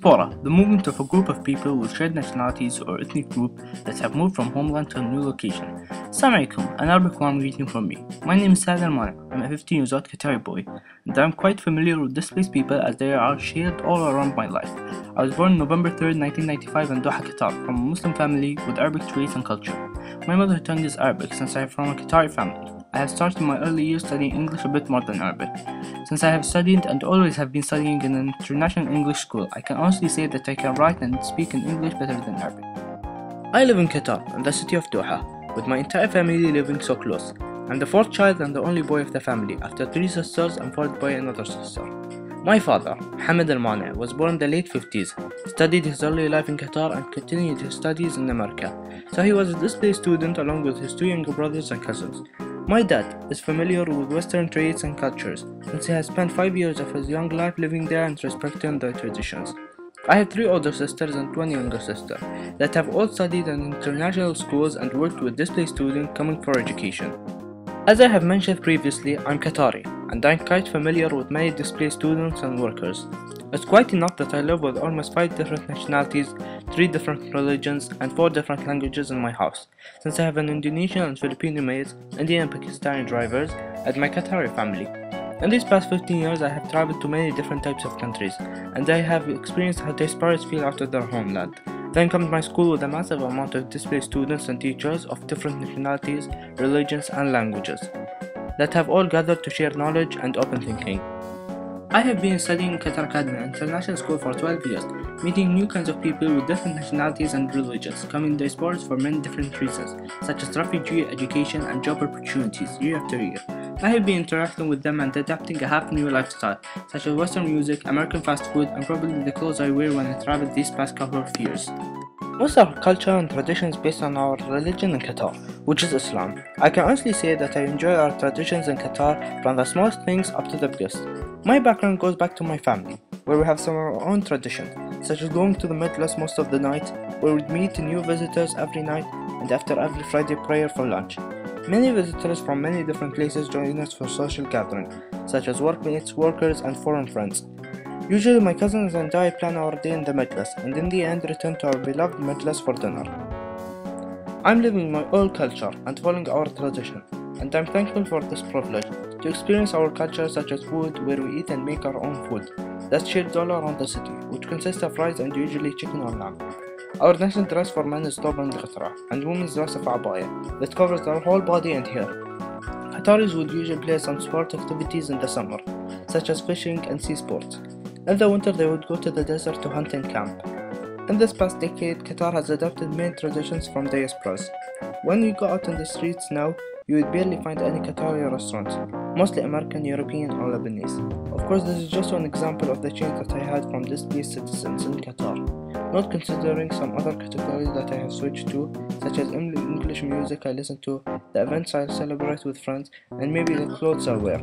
Diaspora, the movement of a group of people with shared nationalities or ethnic group that have moved from homeland to a new location. Assalamu alaikum, an Arabic warm greeting from me. My name is Saad. I'm a 15 years old Qatari boy, and I'm quite familiar with displaced people as they are shared all around my life. I was born November 3rd, 1995 in Doha, Qatar, from a Muslim family with Arabic traits and culture. My mother tongue is Arabic since I am from a Qatari family. I have started my early years studying English a bit more than Arabic. Since I have studied and always have been studying in an international English school, I can honestly say that I can write and speak in English better than Arabic. I live in Qatar, in the city of Doha, with my entire family living so close. I'm the fourth child and the only boy of the family, after three sisters and followed by another sister. My father, Hamid Al-Mani, was born in the late 50s, studied his early life in Qatar and continued his studies in America, so he was a displaced student along with his two younger brothers and cousins. My dad is familiar with Western traits and cultures, since he has spent 5 years of his young life living there and respecting their traditions. I have 3 older sisters and 1 younger sister that have all studied in international schools and worked with displaced students coming for education. As I have mentioned previously, I'm Qatari, and I'm quite familiar with many displaced students and workers. It's quite enough that I live with almost 5 different nationalities, 3 different religions, and 4 different languages in my house, since I have an Indonesian and Filipino maid, Indian and Pakistani drivers, and my Qatari family. In these past 15 years, I have traveled to many different types of countries, and I have experienced how diasporans feel out of their homeland. Then comes my school with a massive amount of displaced students and teachers of different nationalities, religions, and languages that have all gathered to share knowledge and open thinking. I have been studying in Qatar Academy, an international school, for 12 years, meeting new kinds of people with different nationalities and religions, coming diasporas for many different reasons, such as refugee, education, and job opportunities year after year. I have been interacting with them and adapting a half new lifestyle, such as Western music, American fast food, and probably the clothes I wear when I traveled these past couple of years. Most of our culture and traditions based on our religion in Qatar, which is Islam. I can honestly say that I enjoy our traditions in Qatar, from the smallest things up to the biggest. My background goes back to my family, where we have some of our own traditions, such as going to the Midlands most of the night, where we'd meet new visitors every night, and after every Friday prayer for lunch. Many visitors from many different places join us for social gatherings, such as workmates, workers, and foreign friends. Usually my cousins and I plan our day in the Midlands, and in the end return to our beloved Midlands for dinner. I'm living my own culture and following our tradition, and I'm thankful for this privilege to experience our culture, such as food, where we eat and make our own food that's shared all around the city, which consists of rice and usually chicken or lamb. Our national dress for men is tob and ghatra, and women's dress of abaya that covers their whole body and hair. Qataris would usually play some sport activities in the summer, such as fishing and sea sports. In the winter they would go to the desert to hunt and camp. In this past decade, Qatar has adopted many traditions from diasporas. When you go out in the streets now, you would barely find any Qatari restaurants, mostly American, European, or Lebanese. Of course, this is just one example of the change that I had from displaced citizens in Qatar, not considering some other categories that I have switched to, such as English music I listen to, the events I celebrate with friends, and maybe the clothes I wear.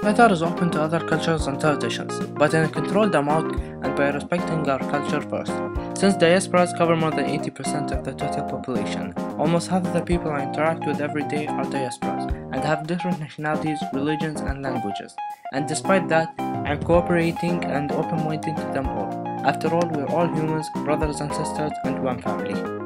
Qatar is open to other cultures and traditions, but in a controlled amount and by respecting our culture first. Since diasporas cover more than 80% of the total population, almost half of the people I interact with every day are diasporas and have different nationalities, religions, and languages. And despite that, I'm cooperating and open-minded to them all. After all, we're all humans, brothers and sisters, and one family.